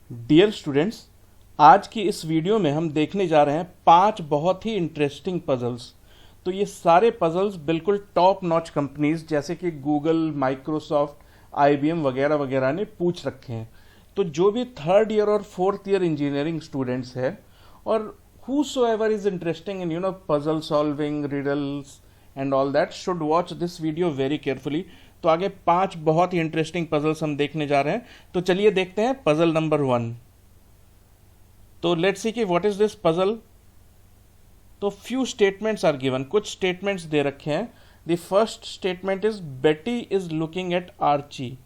Dear students, आज की इस वीडियो में हम देखने जा रहे हैं 5 बहुत ही इंटरेस्टिंग पजल्स। तो ये सारे पजल्स बिल्कुल टॉप नॉच कंपनीज जैसे कि गूगल, माइक्रोसॉफ्ट, आईबीएम वगैरह वगैरह ने पूछ रखे हैं। तो जो भी थर्ड ईयर और फोर्थ ईयर इंजीनियरिंग स्टूडेंट्स है और whosoever is interested in puzzle solving, riddles and all that should watch this video very carefully। तो आगे 5 बहुत ही इंटरेस्टिंग पजल्स हम देखने जा रहे हैं। तो चलिए देखते हैं पजल नंबर 1। तो लेट्स सी कि व्हाट इज दिस पजल। तो फ्यू स्टेटमेंट्स आर गिवन, कुछ स्टेटमेंट्स दे रखे हैं। द फर्स्ट स्टेटमेंट इज बेटी इज लुकिंग एट आर्ची,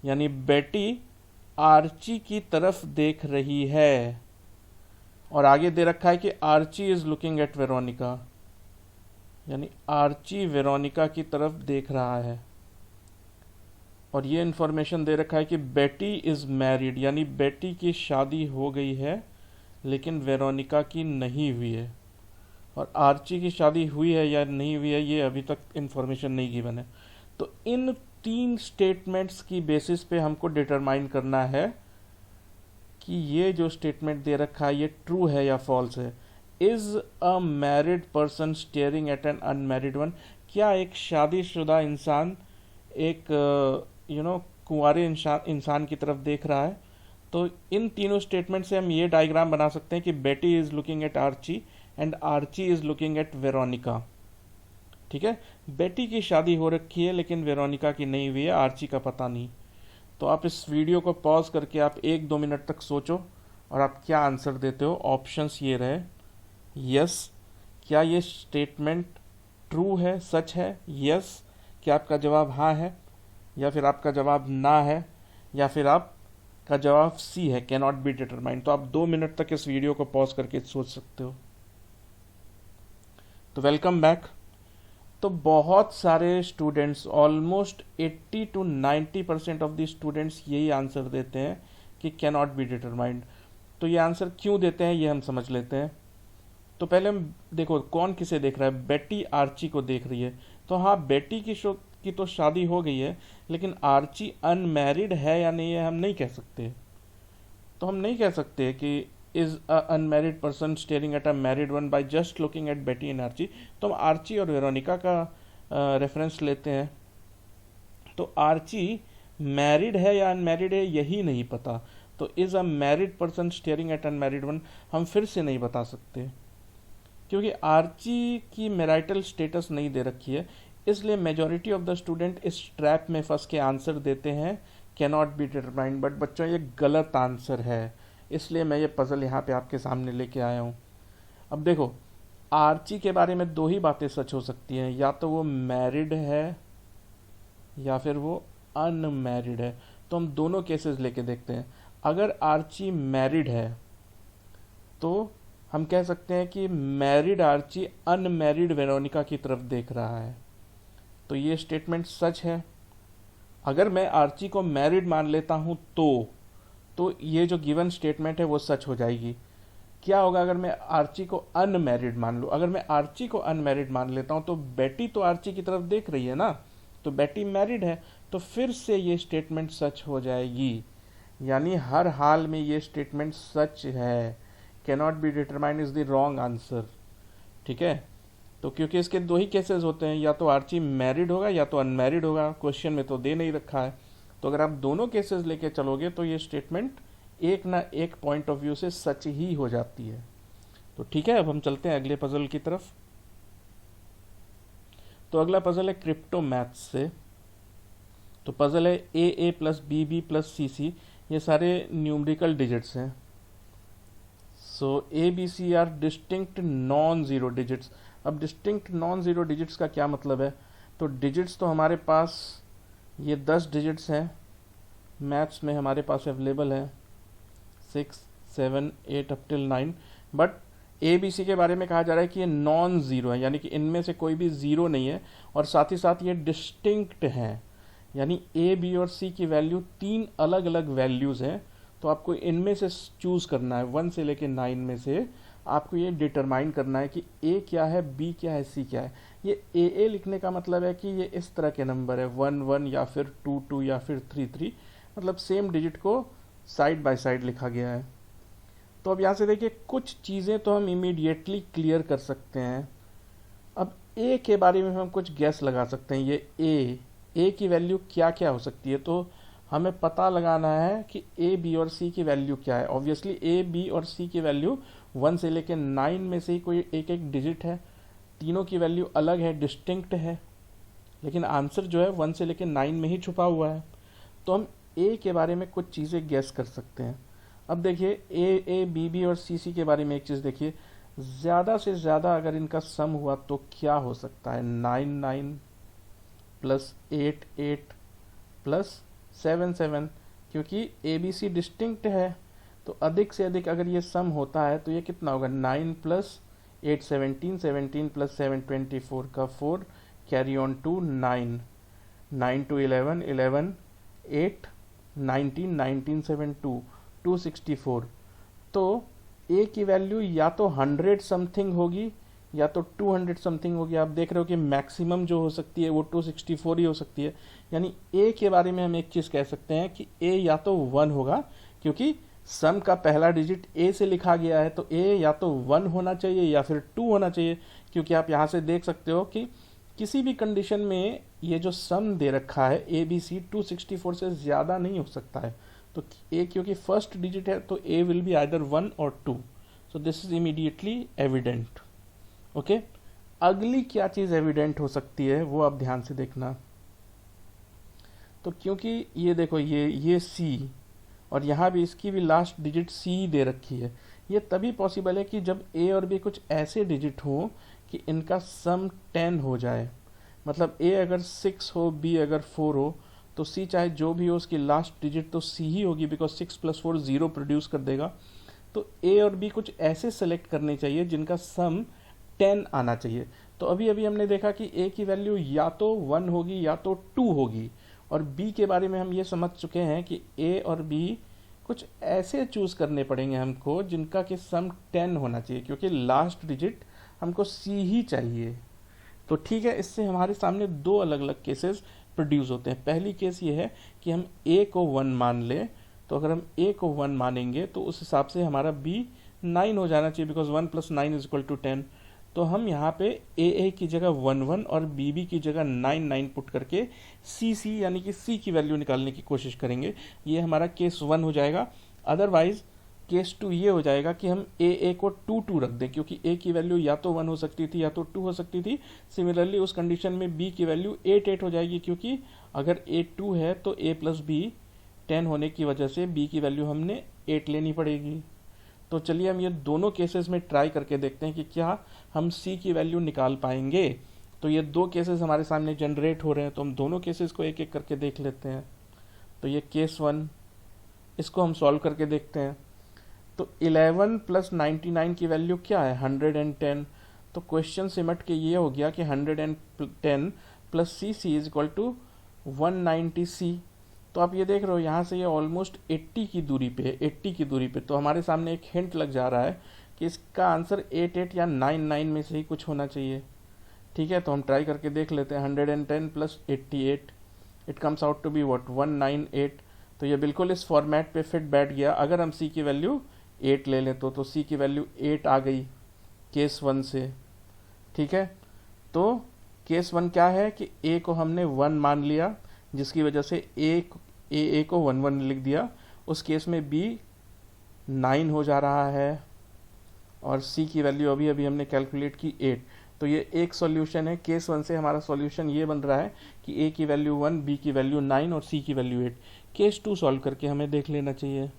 यानी बेटी आर्ची की तरफ देख रही है। और आगे दे रखा है कि Archie is looking at Veronica, यानी आर्ची वेरोनिका की तरफ देख रहा है। और ये इंफॉर्मेशन दे रखा है कि बेटी इज मैरिड, यानी बेटी की शादी हो गई है लेकिन वेरोनिका की नहीं हुई है। और आर्ची की शादी हुई है या नहीं हुई है ये अभी तक इंफॉर्मेशन नहीं गिवन है। तो इन 3 स्टेटमेंट्स की बेसिस पे हमको डिटरमाइन करना है कि ये जो स्टेटमेंट दे रखा है ये ट्रू है या फॉल्स है। Is a married person staring at an unmarried one, क्या एक शादीशुदा इंसान एक कुंवारे इंसान की तरफ देख रहा है। तो इन तीनों स्टेटमेंट से हम ये डायग्राम बना सकते हैं कि Betty is looking at Archie and Archie is looking at Veronica. ठीक है, बेटी की शादी हो रखी है लेकिन वेरोनिका की नहीं हुई है, आर्ची का पता नहीं। तो आप इस वीडियो को पॉज करके आप 1-2 मिनट तक सोचो और आप क्या आंसर देते हो। ऑप्शंस ये रहे, यस क्या ये स्टेटमेंट ट्रू है, सच है, यस क्या आपका जवाब हाँ है, या फिर आपका जवाब ना है, या फिर आपका जवाब सी है, कैन नॉट बी डिटरमाइंड। तो आप 2 मिनट तक इस वीडियो को पॉज करके सोच सकते हो। तो वेलकम बैक। तो बहुत सारे students, almost 80 to 90% of the students यही आंसर देते हैं कि कैन नॉट बी डिटरमाइंड। तो ये आंसर क्यों देते हैं ये हम समझ लेते हैं। तो पहले हम देखो कौन किसे देख रहा है। बेटी आर्ची को देख रही है। तो हाँ, बेटी की तो शादी हो गई है लेकिन आर्ची अनमैरिड है या नहीं है हम नहीं कह सकते। तो हम नहीं कह सकते कि is a unmarried person staring at a married one by just looking at बेटी एंड आर्ची। तो हम आर्ची और वेरोनिका का रेफरेंस लेते हैं। तो आर्ची मैरिड है या अनमैरिड है यही नहीं पता। तो is a married person staring eight unmarried one हम फिर से नहीं बता सकते क्योंकि आर्ची की मैरिटल स्टेटस नहीं दे रखी है। इसलिए मेजॉरिटी ऑफ द स्टूडेंट इस ट्रैप में फंस के आंसर देते हैं can not be determined. But बच्चों ये गलत आंसर है, इसलिए मैं ये पजल यहाँ पे आपके सामने लेके आया हूँ। अब देखो, आर्ची के बारे में 2 ही बातें सच हो सकती हैं, या तो वो मैरिड है या फिर वो अनमैरिड है। तो हम दोनों केसेस लेके देखते हैं। अगर आर्ची मैरिड है तो हम कह सकते हैं कि मैरिड आर्ची अनमैरिड वेरोनिका की तरफ देख रहा है। तो ये स्टेटमेंट सच है। अगर मैं आर्ची को मैरिड मान लेता हूं तो ये जो गिवन स्टेटमेंट है वो सच हो जाएगी। क्या होगा अगर मैं आर्ची को अनमैरिड मान लूं। अगर मैं आर्ची को अनमैरिड मान लेता हूं तो बेटी तो आर्ची की तरफ देख रही है ना, तो बेटी मैरिड है, तो फिर से ये स्टेटमेंट सच हो जाएगी। यानी हर हाल में ये स्टेटमेंट सच है। Can not be determined is the wrong answer. ठीक है, तो क्योंकि इसके 2 ही केसेस होते हैं, या तो आर्ची मैरिड होगा या तो अनमैरिड होगा। क्वेश्चन में तो दे नहीं रखा है। तो अगर आप दोनों केसेस लेके चलोगे तो ये स्टेटमेंट एक ना एक पॉइंट ऑफ व्यू से सच ही हो जाती है। तो ठीक है, अब हम चलते हैं अगले पजल की तरफ। तो अगला पजल है क्रिप्टो मैथ्स से। तो पजल है A plus B plus C, ये सारे न्यूमेरिकल डिजिट्स हैं। So A B C are distinct non zero digits. अब डिस्टिंक्ट नॉन जीरो डिजिट्स का क्या मतलब है। तो डिजिट्स तो हमारे पास ये 10 डिजिट्स हैं, मैथ्स में हमारे पास अवेलेबल है 6, 7, 8 up till 9। But A B C के बारे में कहा जा रहा है कि ये नॉन ज़ीरो है, यानी कि इनमें से कोई भी ज़ीरो नहीं है। और साथ ही साथ ये डिस्टिंक्ट हैं, यानी ए बी और सी की वैल्यू 3 अलग अलग वैल्यूज़ हैं। तो आपको इनमें से चूज़ करना है, 1 से लेकर 9 में से आपको ये डिटरमाइन करना है कि ए क्या है, बी क्या है, सी क्या है। ये ए लिखने का मतलब है कि ये इस तरह के नंबर है, 1 1 या फिर 2 2 या फिर 3 3, मतलब सेम डिजिट को साइड बाय साइड लिखा गया है। तो अब यहाँ से देखिए कुछ चीज़ें तो हम इमीडिएटली क्लियर कर सकते हैं। अब ए के बारे में हम कुछ गैस लगा सकते हैं। ये ए की वैल्यू क्या क्या हो सकती है, तो हमें पता लगाना है कि ए बी और सी की वैल्यू क्या है। ऑब्वियसली ए बी और सी की वैल्यू 1 से लेकर 9 में से ही कोई एक एक डिजिट है, तीनों की वैल्यू अलग है, डिस्टिंक्ट है, लेकिन आंसर जो है 1 से लेकर 9 में ही छुपा हुआ है। तो हम ए के बारे में कुछ चीज़ें गैस कर सकते हैं। अब देखिए ए बी बी और सी सी के बारे में एक चीज़ देखिए, ज़्यादा से ज़्यादा अगर इनका सम हुआ तो क्या हो सकता है, 9 9 प्लस 8 8 प्लस 7 7, क्योंकि ए बी सी डिस्टिंक्ट है। तो अधिक से अधिक अगर ये सम होता है तो ये कितना होगा, 9 प्लस 8 17 17 प्लस 7 24 का 4 कैरी ऑन टू 9 9 टू 11 11 8 19 19 7 2 264। तो ए की वैल्यू या तो 100 समथिंग होगी या तो 200 समथिंग होगी। आप देख रहे हो कि मैक्सिमम जो हो सकती है वो 264 ही हो सकती है। यानी ए के बारे में हम एक चीज़ कह सकते हैं कि ए या तो 1 होगा, क्योंकि सम का पहला डिजिट ए से लिखा गया है, तो ए या तो 1 होना चाहिए या फिर 2 होना चाहिए। क्योंकि आप यहाँ से देख सकते हो कि किसी भी कंडीशन में ये जो सम दे रखा है ए बी सी 264 से ज़्यादा नहीं हो सकता है। तो ए क्योंकि फर्स्ट डिजिट है तो ए विल बी आइदर 1 और 2। सो this is immediately evident. Okay, अगली क्या चीज़ एविडेंट हो सकती है वो आप ध्यान से देखना। तो क्योंकि ये देखो ये सी और यहाँ भी इसकी भी लास्ट डिजिट सी दे रखी है, ये तभी पॉसिबल है कि जब ए और बी कुछ ऐसे डिजिट हो कि इनका सम 10 हो जाए। मतलब ए अगर 6 हो, बी अगर 4 हो, तो सी चाहे जो भी हो उसकी लास्ट डिजिट तो सी ही होगी, बिकॉज 6 + 4 0 प्रोड्यूस कर देगा। तो ए और बी कुछ ऐसे सेलेक्ट करने चाहिए जिनका सम 10 आना चाहिए। तो अभी अभी हमने देखा कि ए की वैल्यू या तो 1 होगी या तो 2 होगी, और बी के बारे में हम ये समझ चुके हैं कि ए और बी कुछ ऐसे चूज करने पड़ेंगे हमको जिनका कि सम 10 होना चाहिए, क्योंकि लास्ट डिजिट हमको सी ही चाहिए। तो ठीक है, इससे हमारे सामने दो अलग अलग केसेस प्रोड्यूस होते हैं। पहली केस ये है कि हम ए को 1 मान लें, तो अगर हम ए को 1 मानेंगे तो उस हिसाब से हमारा बी 9 हो जाना चाहिए, बिकॉज 1 + 9 = 10। तो हम यहाँ पे ए की जगह 1 1 और बी की जगह 9 9 पुट करके सी यानी कि सी की वैल्यू निकालने की कोशिश करेंगे। ये हमारा केस 1 हो जाएगा। अदरवाइज केस 2 ये हो जाएगा कि हम ए को 2 2 रख दें, क्योंकि ए की वैल्यू या तो 1 हो सकती थी या तो 2 हो सकती थी। सिमिलरली उस कंडीशन में बी की वैल्यू 8 8 हो जाएगी, क्योंकि अगर ए 2 है तो ए प्लस बी 10 होने की वजह से बी की वैल्यू हमने 8 लेनी पड़ेगी। तो चलिए हम ये दोनों केसेस में ट्राई करके देखते हैं कि क्या हम सी की वैल्यू निकाल पाएंगे। तो ये दो केसेस हमारे सामने जनरेट हो रहे हैं, तो हम दोनों केसेस को एक एक करके देख लेते हैं। तो ये केस 1, इसको हम सॉल्व करके देखते हैं। तो 11 + 99 की वैल्यू क्या है, 110। तो क्वेश्चन सिमट के ये हो गया कि 110 + सी = 190C। तो आप ये देख रहे हो यहाँ से ये ऑलमोस्ट 80 की दूरी पे है, 80 की दूरी पे। तो हमारे सामने एक हिंट लग जा रहा है कि इसका आंसर 8 8 या 9 9 में से ही कुछ होना चाहिए। ठीक है, तो हम ट्राई करके देख लेते हैं। 110 + 88 it comes out to be what, 198। तो ये बिल्कुल इस फॉर्मेट पे फिट बैठ गया। अगर हम सी की वैल्यू 8 ले लें तो सी की वैल्यू 8 आ गई केस 1 से। ठीक है, तो केस 1 क्या है कि ए को हमने 1 मान लिया, जिसकी वजह से ए को 1 1 लिख दिया। उस केस में बी 9 हो जा रहा है और सी की वैल्यू अभी अभी हमने कैलकुलेट की 8। तो ये एक सॉल्यूशन है। केस 1 से हमारा सॉल्यूशन ये बन रहा है कि ए की वैल्यू 1, बी की वैल्यू 9 और सी की वैल्यू 8। केस 2 सॉल्व करके हमें देख लेना चाहिए।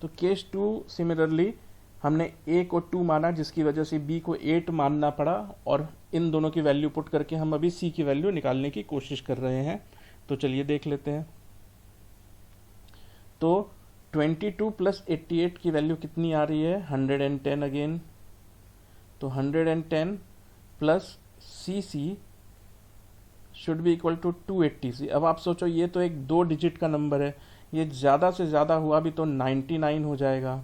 तो केस 2 सिमिलरली हमने ए को 2 माना, जिसकी वजह से बी को 8 मानना पड़ा, और इन दोनों की वैल्यू पुट करके हम अभी सी की वैल्यू निकालने की कोशिश कर रहे हैं। तो चलिए देख लेते हैं। तो 22 + 88 की वैल्यू कितनी आ रही है, 110 अगेन। तो 110 plus C should be equal to 280C। अब आप सोचो ये तो एक 2 डिजिट का नंबर है, ये ज़्यादा से ज़्यादा हुआ भी तो 99 हो जाएगा।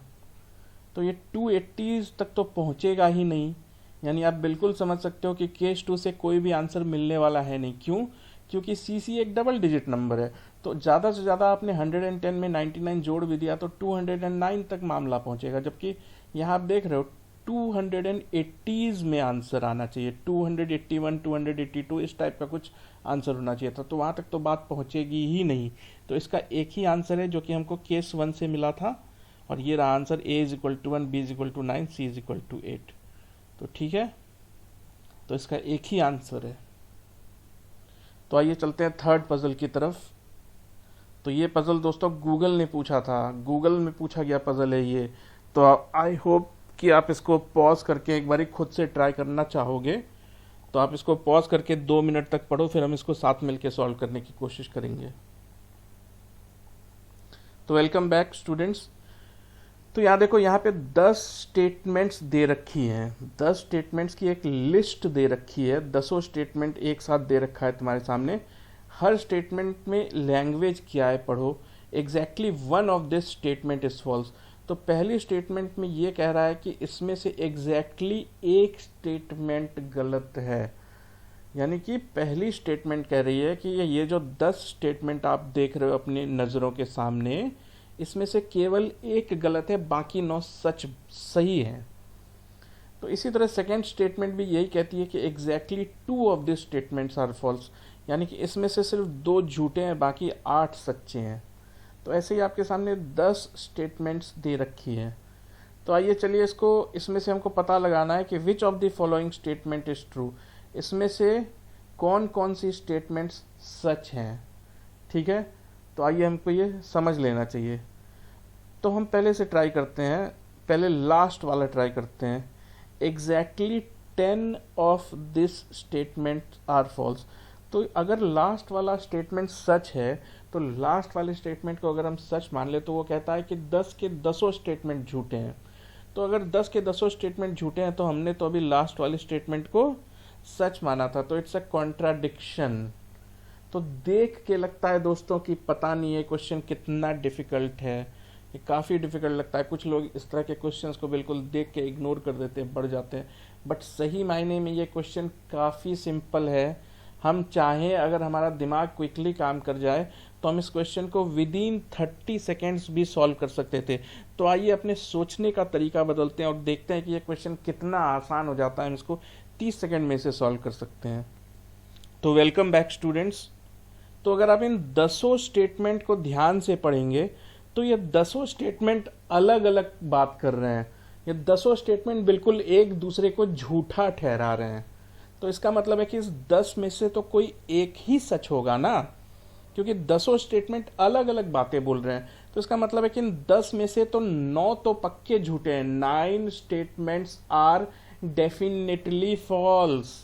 तो ये 280 तक तो पहुँचेगा ही नहीं। यानी आप बिल्कुल समझ सकते हो कि केस 2 से कोई भी आंसर मिलने वाला है नहीं। क्यों? क्योंकि सी एक डबल डिजिट नंबर है। तो ज़्यादा से ज़्यादा आपने 110 में 99 जोड़ भी दिया तो 209 तक मामला पहुंचेगा, जबकि यहाँ आप देख रहे हो 280s में आंसर आना चाहिए, 281 282 इस टाइप का कुछ आंसर होना चाहिए था, तो वहाँ तक तो बात पहुंचेगी ही नहीं। तो इसका एक ही आंसर है जो कि हमको केस 1 से मिला था, और ये रहा answer a is equal to 1, b is equal to 9, c is equal to 8। तो ठीक है, तो इसका एक ही आंसर है। तो आइए चलते हैं थर्ड पजल की तरफ। तो ये पजल दोस्तों गूगल ने पूछा था, गूगल में पूछा गया पजल है ये। तो आई होप कि आप इसको पॉज करके एक बार खुद से ट्राई करना चाहोगे। तो आप इसको पॉज करके 2 मिनट तक पढ़ो, फिर हम इसको साथ मिलकर सॉल्व करने की कोशिश करेंगे। तो वेलकम बैक स्टूडेंट्स। तो यहाँ देखो, यहाँ पे 10 स्टेटमेंट्स दे रखी हैं, 10 स्टेटमेंट्स की एक लिस्ट दे रखी है, 10 स्टेटमेंट एक साथ दे रखा है तुम्हारे सामने। हर स्टेटमेंट में लैंग्वेज क्या है पढ़ो। Exactly one of this statement is false. तो पहली स्टेटमेंट में ये कह रहा है कि इसमें से एग्जैक्टली एक स्टेटमेंट गलत है, यानी कि पहली स्टेटमेंट कह रही है कि ये जो 10 स्टेटमेंट आप देख रहे हो अपनी नज़रों के सामने, इसमें से केवल एक गलत है, बाकी 9 सही हैं। तो इसी तरह सेकेंड स्टेटमेंट भी यही कहती है कि exactly 2 of this statements are false, यानी कि इसमें से सिर्फ 2 झूठे हैं, बाकी 8 सच्चे हैं। तो ऐसे ही आपके सामने 10 स्टेटमेंट्स दे रखी हैं। तो आइए चलिए इसमें से हमको पता लगाना है कि which of the following statement is true, इसमें से कौन कौन सी स्टेटमेंट्स सच हैं। ठीक है, तो आइए हमको ये समझ लेना चाहिए। तो हम पहले से ट्राई करते हैं, पहले लास्ट वाला ट्राई करते हैं। Exactly 10 of this statement are false. तो अगर लास्ट वाला स्टेटमेंट सच है, तो लास्ट वाले स्टेटमेंट को अगर हम सच मान ले तो वो कहता है कि 10 के 10 स्टेटमेंट झूठे हैं। तो अगर 10 के 10 स्टेटमेंट झूठे हैं तो हमने तो अभी लास्ट वाले स्टेटमेंट को सच माना था, तो इट्स अ कॉन्ट्राडिक्शन। तो देख के लगता है दोस्तों कि पता नहीं ये क्वेश्चन कितना डिफिकल्ट है, ये काफ़ी डिफिकल्ट लगता है। कुछ लोग इस तरह के क्वेश्चंस को बिल्कुल देख के इग्नोर कर देते हैं, बढ़ जाते हैं, बट सही मायने में ये क्वेश्चन काफ़ी सिंपल है। हम चाहें अगर हमारा दिमाग क्विकली काम कर जाए तो हम इस क्वेश्चन को विदिन 30 सेकेंड्स भी सॉल्व कर सकते थे। तो आइए अपने सोचने का तरीका बदलते हैं और देखते हैं कि ये क्वेश्चन कितना आसान हो जाता है, हम इसको 30 सेकेंड में से सॉल्व कर सकते हैं। तो वेलकम बैक स्टूडेंट्स। तो अगर आप इन 10 स्टेटमेंट को ध्यान से पढ़ेंगे तो ये 10 स्टेटमेंट अलग अलग बात कर रहे हैं। ये 10 स्टेटमेंट बिल्कुल एक दूसरे को झूठा ठहरा रहे हैं। तो इसका मतलब है कि इस 10 में से तो कोई एक ही सच होगा ना, क्योंकि 10 स्टेटमेंट अलग अलग बातें बोल रहे हैं। तो इसका मतलब है कि इन 10 में से तो 9 तो पक्के झूठे हैं। 9 स्टेटमेंट्स आर डेफिनेटली फॉल्स।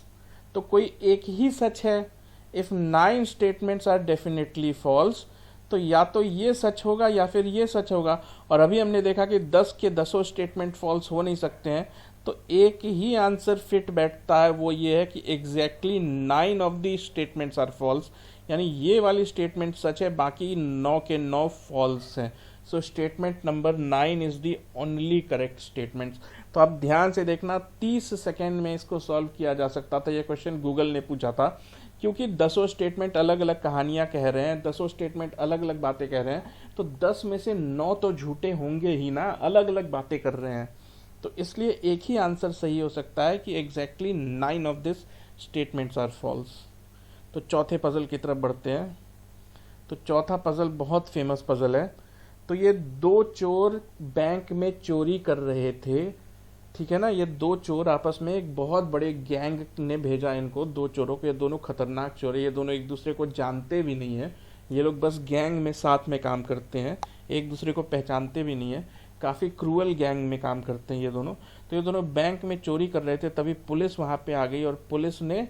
तो कोई एक ही सच है। If 9 statements are definitely false, तो या तो ये सच होगा या फिर ये सच होगा। और अभी हमने देखा कि 10 के 10 स्टेटमेंट फॉल्स हो नहीं सकते हैं, तो एक ही आंसर फिट बैठता है, वो ये है कि exactly 9 of the statements are false, यानी ये वाली स्टेटमेंट सच है, बाकी 9 के 9 फॉल्स हैं। So statement number 9 is the only correct statement. तो आप ध्यान से देखना, 30 सेकेंड में इसको सॉल्व किया जा सकता था। ये क्वेश्चन गूगल ने पूछा था, क्योंकि 10 स्टेटमेंट अलग अलग कहानियां कह रहे हैं, 10 स्टेटमेंट अलग अलग बातें कह रहे हैं, तो 10 में से 9 तो झूठे होंगे ही ना, अलग अलग बातें कर रहे हैं। तो इसलिए एक ही आंसर सही हो सकता है कि exactly 9 of this statements are false. तो चौथे पजल की तरफ बढ़ते हैं। तो चौथा पजल बहुत फेमस पजल है। तो ये 2 चोर बैंक में चोरी कर रहे थे, ठीक है ना। ये 2 चोर आपस में, एक बहुत बड़े गैंग ने भेजा इनको, 2 चोरों को। ये दोनों खतरनाक चोर है, ये दोनों एक दूसरे को जानते भी नहीं है। ये लोग बस गैंग में साथ में काम करते हैं, एक दूसरे को पहचानते भी नहीं है। काफ़ी क्रूअल गैंग में काम करते हैं ये दोनों। तो ये दोनों बैंक में चोरी कर रहे थे, तभी पुलिस वहाँ पे आ गई और पुलिस ने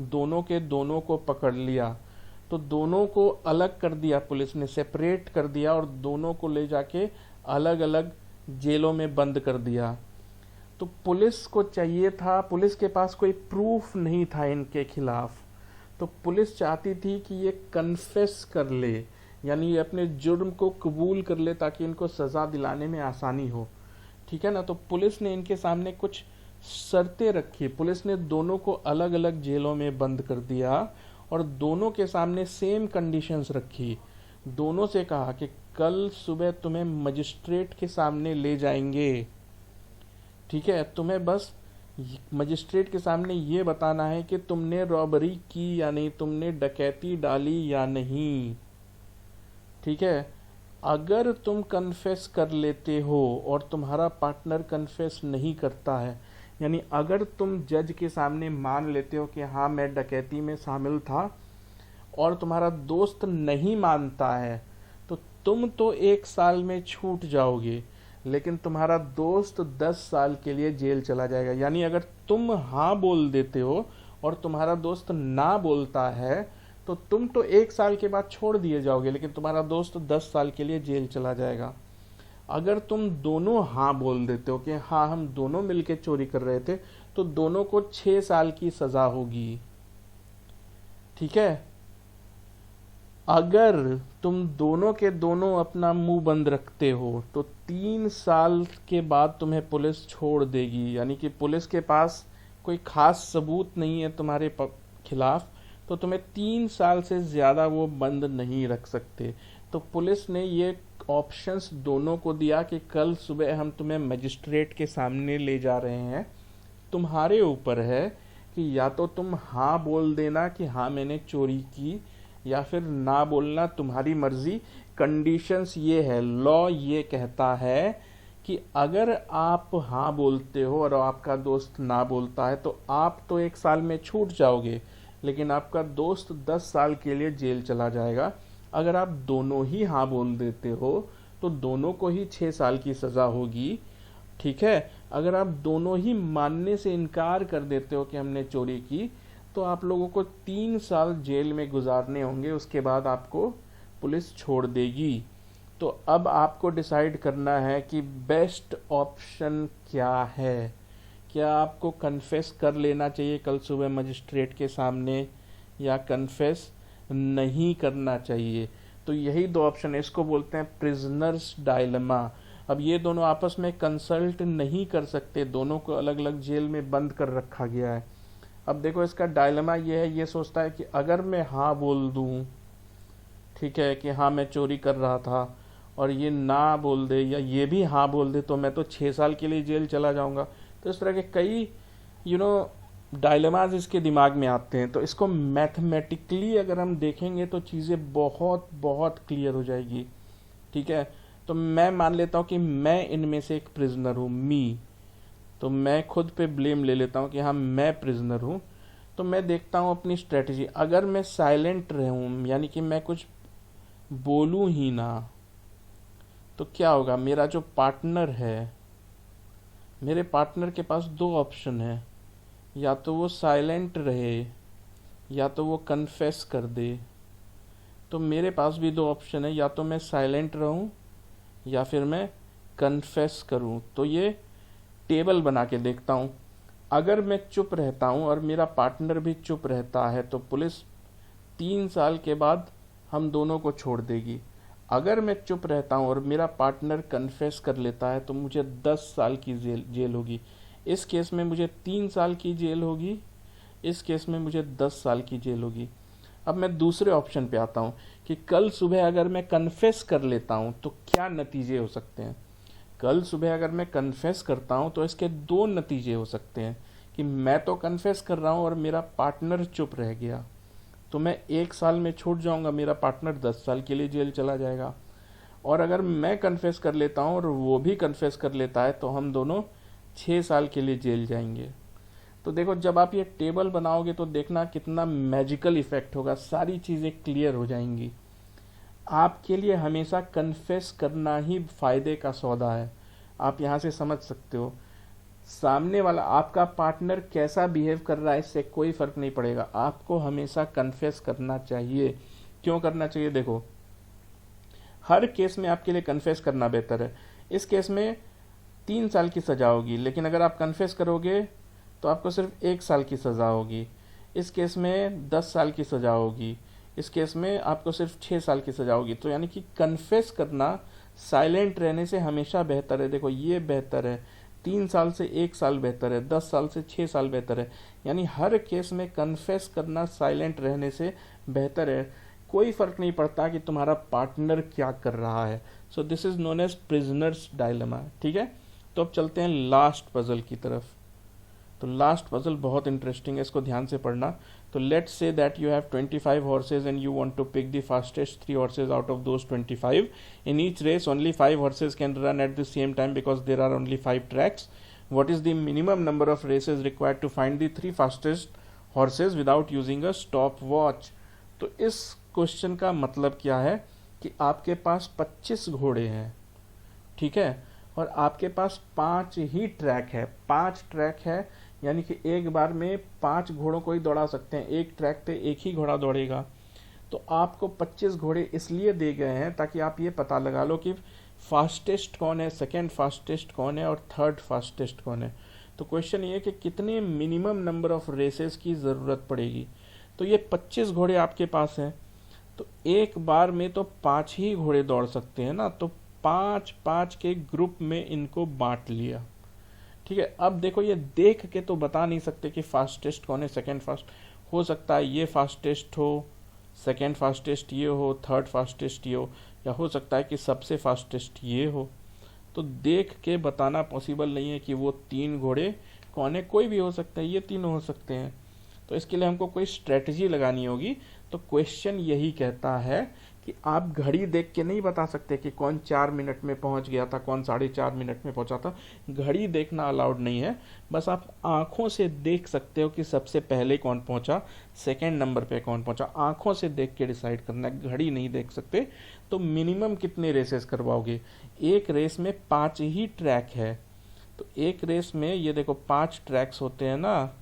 दोनों के दोनों को पकड़ लिया। तो दोनों को अलग कर दिया, पुलिस ने सेपरेट कर दिया और दोनों को ले जाके अलग अलग जेलों में बंद कर दिया। तो पुलिस को चाहिए था, पुलिस के पास कोई प्रूफ नहीं था इनके खिलाफ, तो पुलिस चाहती थी कि ये कन्फेस कर ले, यानी ये अपने जुर्म को कबूल कर ले ताकि इनको सज़ा दिलाने में आसानी हो, ठीक है ना। तो पुलिस ने इनके सामने कुछ शर्तें रखी। पुलिस ने दोनों को अलग अलग जेलों में बंद कर दिया और दोनों के सामने सेम कंडीशंस रखी। दोनों से कहा कि कल सुबह तुम्हें मजिस्ट्रेट के सामने ले जाएंगे। ठीक है, तुम्हें बस मजिस्ट्रेट के सामने ये बताना है कि तुमने रॉबरी की या नहीं, तुमने डकैती डाली या नहीं। ठीक है, अगर तुम कन्फेस कर लेते हो और तुम्हारा पार्टनर कन्फेस नहीं करता है, यानी अगर तुम जज के सामने मान लेते हो कि हाँ मैं डकैती में शामिल था, और तुम्हारा दोस्त नहीं मानता है, तो तुम तो 1 साल में छूट जाओगे, लेकिन तुम्हारा दोस्त 10 साल के लिए जेल चला जाएगा। यानी अगर तुम हाँ बोल देते हो और तुम्हारा दोस्त ना बोलता है, तो तुम तो 1 साल के बाद छोड़ दिए जाओगे, लेकिन तुम्हारा दोस्त 10 साल के लिए जेल चला जाएगा। अगर तुम दोनों हाँ बोल देते हो कि हाँ हम दोनों मिलके चोरी कर रहे थे, तो दोनों को 6 साल की सजा होगी। ठीक है, अगर तुम दोनों के दोनों अपना मुंह बंद रखते हो, तो 3 साल के बाद तुम्हें पुलिस छोड़ देगी। यानी कि पुलिस के पास कोई खास सबूत नहीं है तुम्हारे खिलाफ, तो तुम्हें 3 साल से ज्यादा वो बंद नहीं रख सकते। तो पुलिस ने ये ऑप्शंस दोनों को दिया कि कल सुबह हम तुम्हें मजिस्ट्रेट के सामने ले जा रहे हैं, तुम्हारे ऊपर है कि या तो तुम हाँ बोल देना कि हाँ मैंने चोरी की, या फिर ना बोलना, तुम्हारी मर्जी। कंडीशंस ये है, लॉ ये कहता है कि अगर आप हाँ बोलते हो और आपका दोस्त ना बोलता है, तो आप तो 1 साल में छूट जाओगे, लेकिन आपका दोस्त 10 साल के लिए जेल चला जाएगा। अगर आप दोनों ही हाँ बोल देते हो, तो दोनों को ही 6 साल की सजा होगी। ठीक है, अगर आप दोनों ही मानने से इनकार कर देते हो कि हमने चोरी की, तो आप लोगों को 3 साल जेल में गुजारने होंगे, उसके बाद आपको पुलिस छोड़ देगी। तो अब आपको डिसाइड करना है कि बेस्ट ऑप्शन क्या है। क्या आपको कन्फेस कर लेना चाहिए कल सुबह मजिस्ट्रेट के सामने, या कन्फेस नहीं करना चाहिए? तो यही 2 ऑप्शन है, इसको बोलते हैं प्रिजनर्स डायलेमा। अब ये दोनों आपस में कंसल्ट नहीं कर सकते, दोनों को अलग अलग जेल में बंद कर रखा गया है। अब देखो इसका डायलेमा ये है, ये सोचता है कि अगर मैं हाँ बोल दूं, ठीक है, कि हाँ मैं चोरी कर रहा था, और ये ना बोल दे या ये भी हाँ बोल दे, तो मैं तो 6 साल के लिए जेल चला जाऊंगा। तो इस तरह के कई डायलेमाज इसके दिमाग में आते हैं। तो इसको मैथमेटिकली अगर हम देखेंगे तो चीज़ें बहुत बहुत क्लियर हो जाएगी। ठीक है, तो मैं मान लेता हूँ कि मैं इनमें से एक प्रिजनर हूँ, मी। तो मैं खुद पे ब्लेम ले लेता हूँ कि हाँ मैं प्रिजनर हूँ। तो मैं देखता हूँ अपनी स्ट्रेटजी, अगर मैं साइलेंट रहूँ, यानी कि मैं कुछ बोलूँ ही ना, तो क्या होगा? मेरा जो पार्टनर है, मेरे पार्टनर के पास 2 ऑप्शन है, या तो वो साइलेंट रहे या तो वो कन्फेस कर दे। तो मेरे पास भी 2 ऑप्शन है, या तो मैं साइलेंट रहूं या फिर मैं कन्फेस करूं। तो ये टेबल बना के देखता हूं। अगर मैं चुप रहता हूं और मेरा पार्टनर भी चुप रहता है, तो पुलिस 3 साल के बाद हम दोनों को छोड़ देगी। अगर मैं चुप रहता हूं और मेरा पार्टनर कन्फेस कर लेता है, तो मुझे 10 साल की जेल होगी। इस केस में मुझे 3 साल की जेल होगी, इस केस में मुझे 10 साल की जेल होगी। अब मैं दूसरे ऑप्शन पे आता हूं कि कल सुबह अगर मैं कन्फेस कर लेता हूं तो क्या नतीजे हो सकते हैं। कल सुबह अगर मैं कन्फेस करता हूं तो इसके 2 नतीजे हो सकते हैं कि मैं तो कन्फेस कर रहा हूं और मेरा पार्टनर चुप रह गया, तो मैं 1 साल में छूट जाऊंगा, मेरा पार्टनर 10 साल के लिए जेल चला जाएगा। और अगर मैं कन्फेस कर लेता हूं और वो भी कन्फेस कर लेता है, तो हम दोनों 6 साल के लिए जेल जाएंगे। तो देखो, जब आप ये टेबल बनाओगे तो देखना कितना मैजिकल इफेक्ट होगा, सारी चीज़ें क्लियर हो जाएंगी। आपके लिए हमेशा कन्फेस करना ही फायदे का सौदा है। आप यहाँ से समझ सकते हो, सामने वाला आपका पार्टनर कैसा बिहेव कर रहा है इससे कोई फर्क नहीं पड़ेगा, आपको हमेशा कन्फेस करना चाहिए। क्यों करना चाहिए? देखो, हर केस में आपके लिए कन्फेस करना बेहतर है। इस केस में 3 साल की सजा होगी, लेकिन अगर आप कन्फेस करोगे तो आपको सिर्फ 1 साल की सजा होगी। इस केस में 10 साल की सजा होगी, इस केस में आपको सिर्फ 6 साल की सजा होगी। तो यानी कि कन्फेस करना साइलेंट रहने से हमेशा बेहतर है। देखो, ये बेहतर है, 3 साल से 1 साल बेहतर है, 10 साल से 6 साल बेहतर है। यानी हर केस में कन्फेस करना साइलेंट रहने से बेहतर है। कोई फर्क नहीं पड़ता कि तुम्हारा पार्टनर क्या कर रहा है। So this is known as prisoner's dilemma. ठीक है, तो अब चलते हैं लास्ट पजल की तरफ। तो लास्ट पजल बहुत इंटरेस्टिंग है, इसको ध्यान से पढ़ना। तो let's say that you have 25 horses and you want to pick the fastest 3 horses out of those 25। In each race only 5 horses can run at the same time because there are only 5 tracks. What is the minimum number of races required to find the 3 fastest horses without using a stopwatch? तो इस question का मतलब क्या है कि आपके पास 25 घोड़े हैं, ठीक है, और आपके पास 5 ही ट्रैक है। 5 ट्रैक है यानी कि एक बार में 5 घोड़ों को ही दौड़ा सकते हैं, एक ट्रैक पे एक ही घोड़ा दौड़ेगा। तो आपको 25 घोड़े इसलिए दिए गए हैं ताकि आप ये पता लगा लो कि फास्टेस्ट कौन है, सेकेंड फास्टेस्ट कौन है और थर्ड फास्टेस्ट कौन है। तो क्वेश्चन ये है कि कितने मिनिमम नंबर ऑफ रेसेस की ज़रूरत पड़ेगी। तो ये 25 घोड़े आपके पास हैं, तो एक बार में तो 5 ही घोड़े दौड़ सकते हैं ना, तो 5-5 के ग्रुप में इनको बांट लिया। ठीक है, अब देखो ये देख के तो बता नहीं सकते कि फास्टेस्ट कौन है, सेकेंड फास्ट हो सकता है ये फास्टेस्ट हो, सेकेंड फास्टेस्ट ये हो, थर्ड फास्टेस्ट ये हो, या हो सकता है कि सबसे फास्टेस्ट ये हो। तो देख के बताना पॉसिबल नहीं है कि वो 3 घोड़े कौन है, कोई भी हो सकता है, ये तीनों हो सकते हैं। तो इसके लिए हमको कोई स्ट्रेटजी लगानी होगी। तो क्वेश्चन यही कहता है कि आप घड़ी देख के नहीं बता सकते कि कौन 4 मिनट में पहुंच गया था, कौन 4.5 मिनट में पहुंचा था। घड़ी देखना अलाउड नहीं है, बस आप आंखों से देख सकते हो कि सबसे पहले कौन पहुंचा, सेकेंड नंबर पे कौन पहुंचा। आंखों से देख के डिसाइड करना है, घड़ी नहीं देख सकते। तो मिनिमम कितने रेसेस करवाओगे? एक रेस में 5 ही ट्रैक है, तो एक रेस में ये देखो 5 ट्रैक्स होते हैं ना,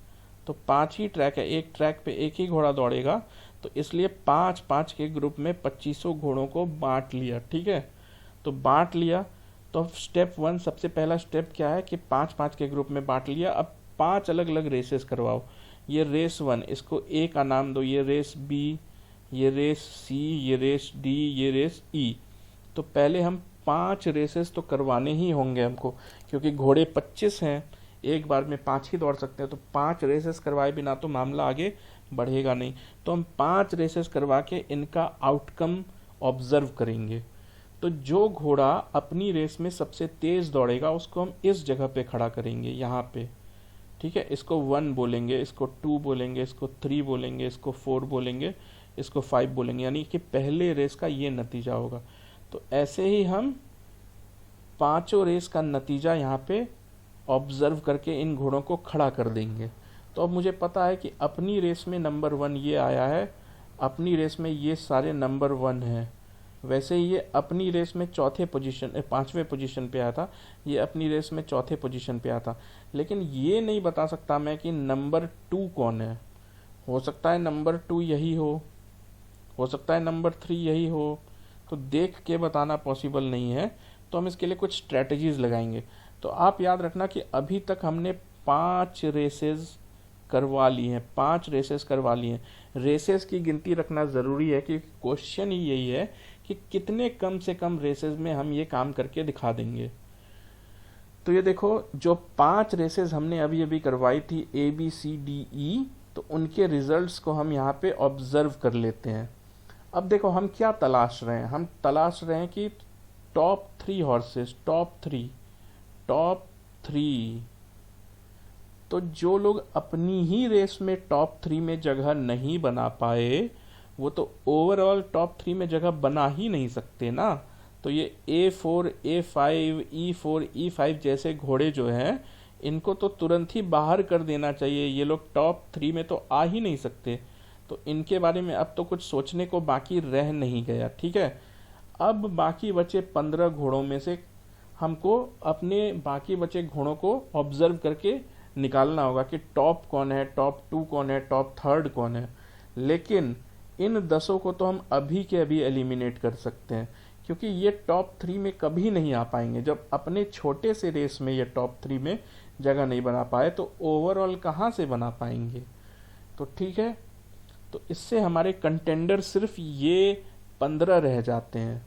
तो 5 ही ट्रैक है, एक ट्रैक पे एक ही घोड़ा दौड़ेगा। तो इसलिए 5-5 के ग्रुप में 2500 घोड़ों को बांट लिया। ठीक है, तो बांट लिया। तो स्टेप 1 सबसे पहला स्टेप क्या है कि 5-5 के ग्रुप में बांट लिया। अब 5 अलग अलग रेसेस करवाओ। ये रेस 1, इसको ए का नाम दो, ये रेस बी, ये रेस सी, ये रेस डी, ये रेस ई। तो पहले हम 5 रेसेस तो करवाने ही होंगे हमको, क्योंकि घोड़े 25 हैं, एक बार में 5 ही दौड़ सकते हैं। तो 5 रेसेस करवाए बिना तो मामला आगे बढ़ेगा नहीं। तो हम 5 रेसेस करवा के इनका आउटकम ऑब्जर्व करेंगे। तो जो घोड़ा अपनी रेस में सबसे तेज दौड़ेगा उसको हम इस जगह पे खड़ा करेंगे, यहाँ पे। ठीक है, इसको 1 बोलेंगे, इसको 2 बोलेंगे, इसको 3 बोलेंगे, इसको 4 बोलेंगे, इसको 5 बोलेंगे, यानी कि पहले रेस का ये नतीजा होगा। तो ऐसे ही हम 5 रेस का नतीजा यहाँ पे ऑब्जर्व करके इन घोड़ों को खड़ा कर देंगे। तो अब मुझे पता है कि अपनी रेस में नंबर 1 ये आया है, अपनी रेस में ये सारे नंबर 1 हैं। वैसे ये अपनी रेस में 5वें पोजीशन पे आया था, ये अपनी रेस में 4थे पोजीशन पे आया था। लेकिन ये नहीं बता सकता मैं कि नंबर 2 कौन है। हो सकता है नंबर 2 यही हो सकता है नंबर 3 यही हो। तो देख के बताना पॉसिबल नहीं है, तो हम इसके लिए कुछ स्ट्रेटजीज लगाएंगे। तो आप याद रखना कि अभी तक हमने 5 रेसेस करवा ली हैं, 5 रेसेस करवा ली हैं। रेसेस की गिनती रखना ज़रूरी है कि क्वेश्चन ही यही है कि कितने कम से कम रेसेस में हम ये काम करके दिखा देंगे। तो ये देखो, जो 5 रेसेस हमने अभी अभी करवाई थी ABCDE, तो उनके रिजल्ट्स को हम यहाँ पे ऑब्जर्व कर लेते हैं। अब देखो हम क्या तलाश रहे हैं, हम तलाश रहे हैं कि टॉप 3 हॉर्सेस, टॉप 3। तो जो लोग अपनी ही रेस में टॉप 3 में जगह नहीं बना पाए, वो तो ओवरऑल टॉप 3 में जगह बना ही नहीं सकते ना। तो ये A4, A5, E4, E5 जैसे घोड़े जो हैं, इनको तो तुरंत ही बाहर कर देना चाहिए। ये लोग टॉप 3 में तो आ ही नहीं सकते। तो इनके बारे में अब तो कुछ सोचने को बाकी रह नहीं गया। ठीक है, अब बाकी बचे 15 घोड़ों में से हमको अपने बाकी बचे घोड़ों को ऑब्जर्व करके निकालना होगा कि टॉप कौन है, टॉप 2 कौन है, टॉप 3 कौन है। लेकिन इन 10 को तो हम अभी के अभी एलिमिनेट कर सकते हैं, क्योंकि ये टॉप 3 में कभी नहीं आ पाएंगे। जब अपने छोटे से रेस में ये टॉप 3 में जगह नहीं बना पाए, तो ओवरऑल कहाँ से बना पाएंगे। तो ठीक है, तो इससे हमारे कंटेंडर सिर्फ ये 15 रह जाते हैं।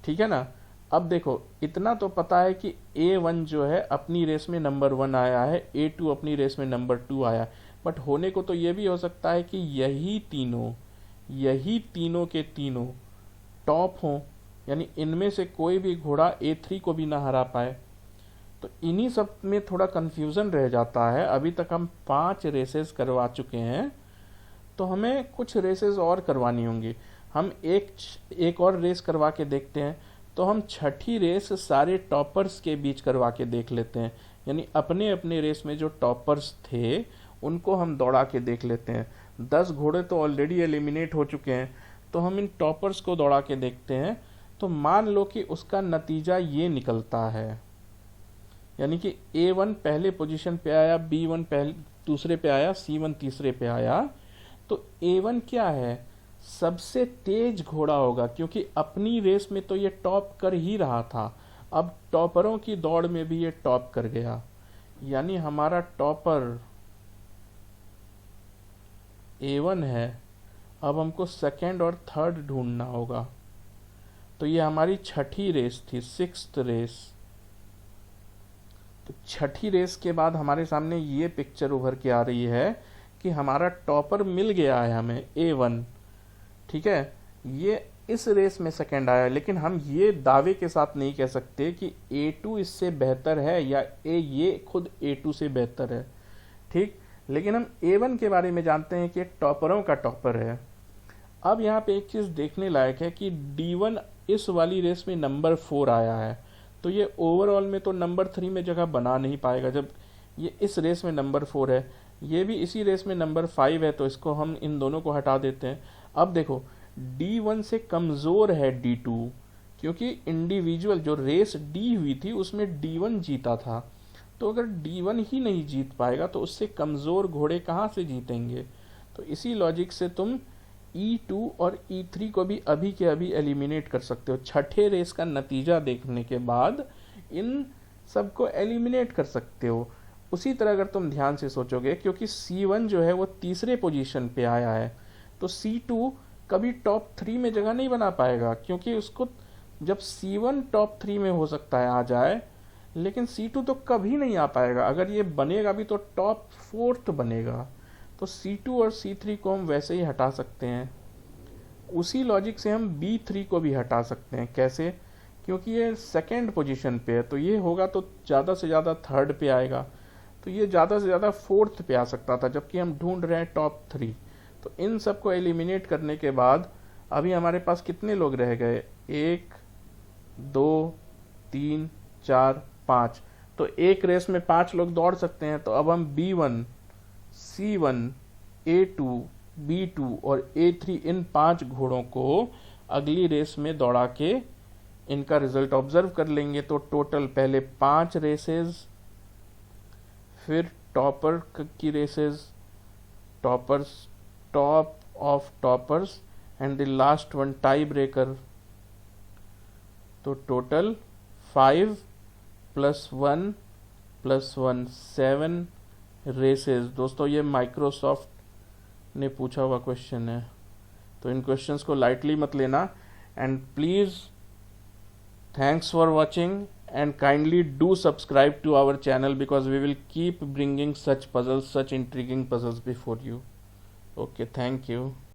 ठीक है ना। अब देखो, इतना तो पता है कि A1 जो है अपनी रेस में नंबर 1 आया है, A2 अपनी रेस में नंबर 2 आया है। बट होने को तो ये भी हो सकता है कि यही तीनों के तीनों टॉप हों, यानी इनमें से कोई भी घोड़ा A3 को भी ना हरा पाए। तो इन्हीं सब में थोड़ा कंफ्यूजन रह जाता है। अभी तक हम 5 रेसेस करवा चुके हैं, तो हमें कुछ रेसेस और करवानी होंगी। हम एक और रेस करवा के देखते हैं। तो हम छठी रेस सारे टॉपर्स के बीच करवा के देख लेते हैं, यानी अपने अपने रेस में जो टॉपर्स थे उनको हम दौड़ा के देख लेते हैं। 10 घोड़े तो ऑलरेडी एलिमिनेट हो चुके हैं, तो हम इन टॉपर्स को दौड़ा के देखते हैं। तो मान लो कि उसका नतीजा ये निकलता है, यानी कि A1 पहले पोजीशन पे आया, B1 पहले दूसरे पे आया, C1 तीसरे पे आया। तो A1 क्या है, सबसे तेज घोड़ा होगा, क्योंकि अपनी रेस में तो ये टॉप कर ही रहा था, अब टॉपरों की दौड़ में भी ये टॉप कर गया। यानी हमारा टॉपर A1 है। अब हमको सेकंड और थर्ड ढूंढना होगा। तो ये हमारी छठी रेस थी, 6th रेस। तो छठी रेस के बाद हमारे सामने ये पिक्चर उभर के आ रही है कि हमारा टॉपर मिल गया है हमें, A1। ठीक है, ये इस रेस में सेकंड आया, लेकिन हम ये दावे के साथ नहीं कह सकते कि A2 इससे बेहतर है या ये खुद A2 से बेहतर है। ठीक, लेकिन हम A1 के बारे में जानते हैं कि टॉपरों का टॉपर है। अब यहाँ पे एक चीज़ देखने लायक है कि D1 इस वाली रेस में नंबर 4 आया है, तो ये ओवरऑल में तो नंबर 3 में जगह बना नहीं पाएगा जब ये इस रेस में नंबर 4 है। ये भी इसी रेस में नंबर 5 है, तो इसको हम इन दोनों को हटा देते हैं। अब देखो, D1 से कमज़ोर है D2, क्योंकि इंडिविजुअल जो रेस D हुई थी उसमें D1 जीता था। तो अगर D1 ही नहीं जीत पाएगा तो उससे कमज़ोर घोड़े कहाँ से जीतेंगे। तो इसी लॉजिक से तुम E2 और E3 को भी अभी के अभी एलिमिनेट कर सकते हो। छठे रेस का नतीजा देखने के बाद इन सबको एलिमिनेट कर सकते हो। उसी तरह अगर तुम ध्यान से सोचोगे, क्योंकि C1 जो है वो तीसरे पोजीशन पे आया है, तो C2 कभी टॉप 3 में जगह नहीं बना पाएगा, क्योंकि उसको जब C1 टॉप 3 में हो सकता है आ जाए, लेकिन C2 तो कभी नहीं आ पाएगा। अगर ये बनेगा भी तो टॉप 4th बनेगा। तो C2 और C3 को हम वैसे ही हटा सकते हैं। उसी लॉजिक से हम B3 को भी हटा सकते हैं। कैसे, क्योंकि ये सेकंड पोजीशन पे है, तो ये होगा तो ज़्यादा से ज़्यादा थर्ड पे आएगा, तो ये ज़्यादा से ज़्यादा 4th पे आ सकता था, जबकि हम ढूंढ रहे हैं टॉप 3। तो इन सब को एलिमिनेट करने के बाद अभी हमारे पास कितने लोग रह गए, 1 2 3 4 5। तो एक रेस में 5 लोग दौड़ सकते हैं। तो अब हम B1 C1 A2 B2 और A3 इन 5 घोड़ों को अगली रेस में दौड़ा के इनका रिजल्ट ऑब्जर्व कर लेंगे। तो टोटल पहले 5 रेसेस, फिर टॉपर की races, toppers, top of toppers and the last one tie breaker. तो टोटल 5 + 1 + 1 7 रेसेस। दोस्तों ये माइक्रोसॉफ्ट ने पूछा हुआ क्वेश्चन है, तो इन क्वेश्चंस को लाइटली मत लेना। And please thanks for watching and kindly do subscribe to our channel, because we will keep bringing such puzzles, such intriguing puzzles before you. Okay, thank you.